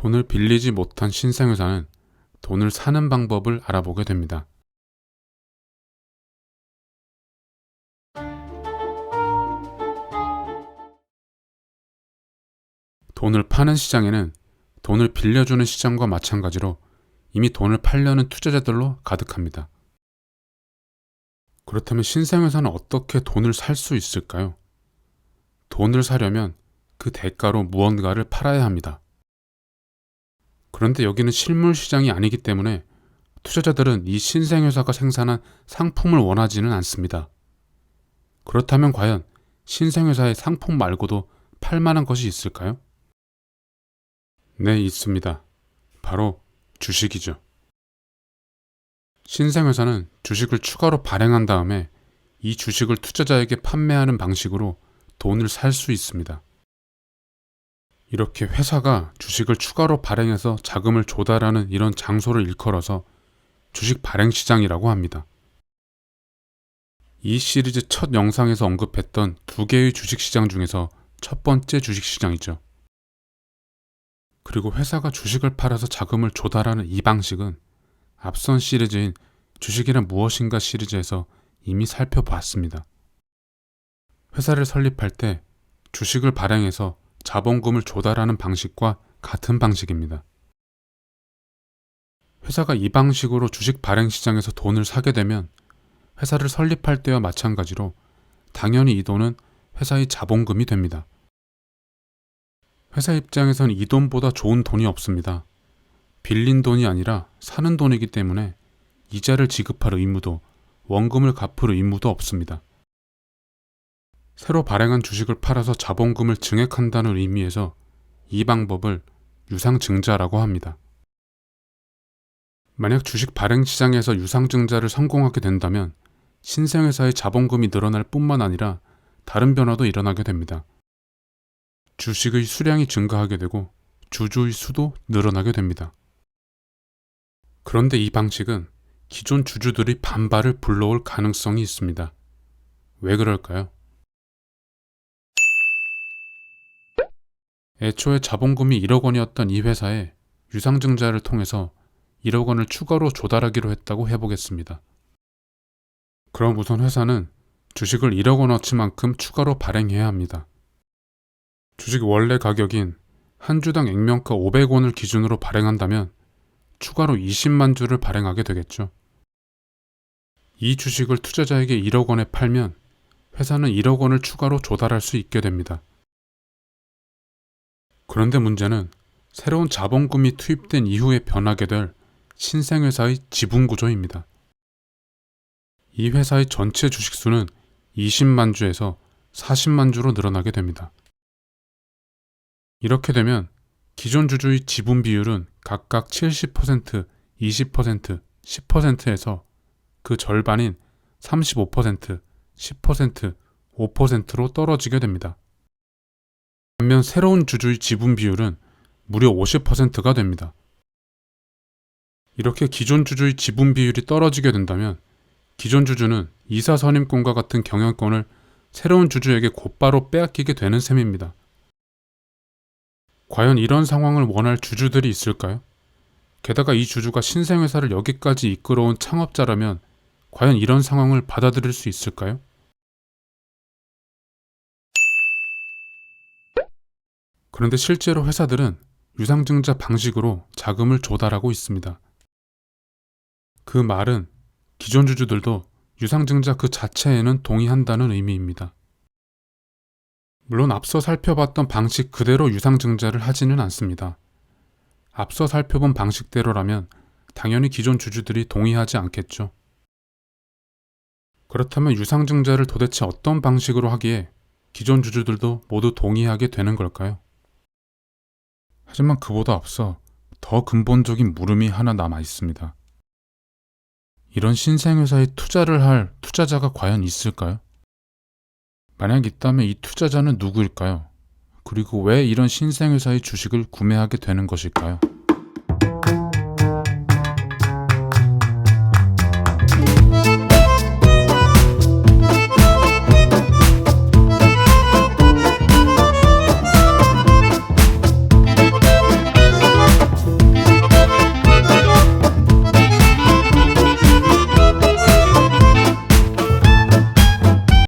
돈을 빌리지 못한 신생회사는 돈을 사는 방법을 알아보게 됩니다. 돈을 파는 시장에는 돈을 빌려주는 시장과 마찬가지로 이미 돈을 팔려는 투자자들로 가득합니다. 그렇다면 신생회사는 어떻게 돈을 살 수 있을까요? 돈을 사려면 그 대가로 무언가를 팔아야 합니다. 그런데 여기는 실물 시장이 아니기 때문에 투자자들은 이 신생회사가 생산한 상품을 원하지는 않습니다. 그렇다면 과연 신생회사의 상품 말고도 팔 만한 것이 있을까요? 네, 있습니다. 바로 주식이죠. 신생회사는 주식을 추가로 발행한 다음에 이 주식을 투자자에게 판매하는 방식으로 돈을 살 수 있습니다. 이렇게 회사가 주식을 추가로 발행해서 자금을 조달하는 이런 장소를 일컬어서 주식 발행 시장이라고 합니다. 이 시리즈 첫 영상에서 언급했던 두 개의 주식 시장 중에서 첫 번째 주식 시장이죠. 그리고 회사가 주식을 팔아서 자금을 조달하는 이 방식은 앞선 시리즈인 주식이란 무엇인가 시리즈에서 이미 살펴봤습니다. 회사를 설립할 때 주식을 발행해서 자본금을 조달하는 방식과 같은 방식입니다. 회사가 이 방식으로 주식 발행 시장에서 돈을 사게 되면 회사를 설립할 때와 마찬가지로 당연히 이 돈은 회사의 자본금이 됩니다. 회사 입장에선 이 돈보다 좋은 돈이 없습니다. 빌린 돈이 아니라 사는 돈이기 때문에 이자를 지급할 의무도 원금을 갚을 의무도 없습니다. 새로 발행한 주식을 팔아서 자본금을 증액한다는 의미에서 이 방법을 유상증자라고 합니다. 만약 주식 발행 시장에서 유상증자를 성공하게 된다면 신생회사의 자본금이 늘어날 뿐만 아니라 다른 변화도 일어나게 됩니다. 주식의 수량이 증가하게 되고 주주의 수도 늘어나게 됩니다. 그런데 이 방식은 기존 주주들의 반발을 불러올 가능성이 있습니다. 왜 그럴까요? 애초에 자본금이 1억 원이었던 이 회사에 유상증자를 통해서 1억 원을 추가로 조달하기로 했다고 해보겠습니다. 그럼 우선 회사는 주식을 1억 원어치만큼 추가로 발행해야 합니다. 주식 원래 가격인 한 주당 액면가 500원을 기준으로 발행한다면 추가로 20만 주를 발행하게 되겠죠. 이 주식을 투자자에게 1억 원에 팔면 회사는 1억 원을 추가로 조달할 수 있게 됩니다. 그런데 문제는 새로운 자본금이 투입된 이후에 변하게 될 신생회사의 지분구조입니다. 이 회사의 전체 주식수는 20만 주에서 40만 주로 늘어나게 됩니다. 이렇게 되면 기존 주주의 지분 비율은 각각 70%, 20%, 10%에서 그 절반인 35%, 10%, 5%로 떨어지게 됩니다. 반면 새로운 주주의 지분 비율은 무려 50%가 됩니다. 이렇게 기존 주주의 지분 비율이 떨어지게 된다면 기존 주주는 이사 선임권과 같은 경영권을 새로운 주주에게 곧바로 빼앗기게 되는 셈입니다. 과연 이런 상황을 원할 주주들이 있을까요? 게다가 이 주주가 신생회사를 여기까지 이끌어온 창업자라면 과연 이런 상황을 받아들일 수 있을까요? 그런데 실제로 회사들은 유상증자 방식으로 자금을 조달하고 있습니다. 그 말은 기존 주주들도 유상증자 그 자체에는 동의한다는 의미입니다. 물론 앞서 살펴봤던 방식 그대로 유상증자를 하지는 않습니다. 앞서 살펴본 방식대로라면 당연히 기존 주주들이 동의하지 않겠죠. 그렇다면 유상증자를 도대체 어떤 방식으로 하기에 기존 주주들도 모두 동의하게 되는 걸까요? 하지만 그보다 앞서 더 근본적인 물음이 하나 남아 있습니다. 이런 신생회사에 투자를 할 투자자가 과연 있을까요? 만약 있다면 이 투자자는 누구일까요? 그리고 왜 이런 신생회사의 주식을 구매하게 되는 것일까요?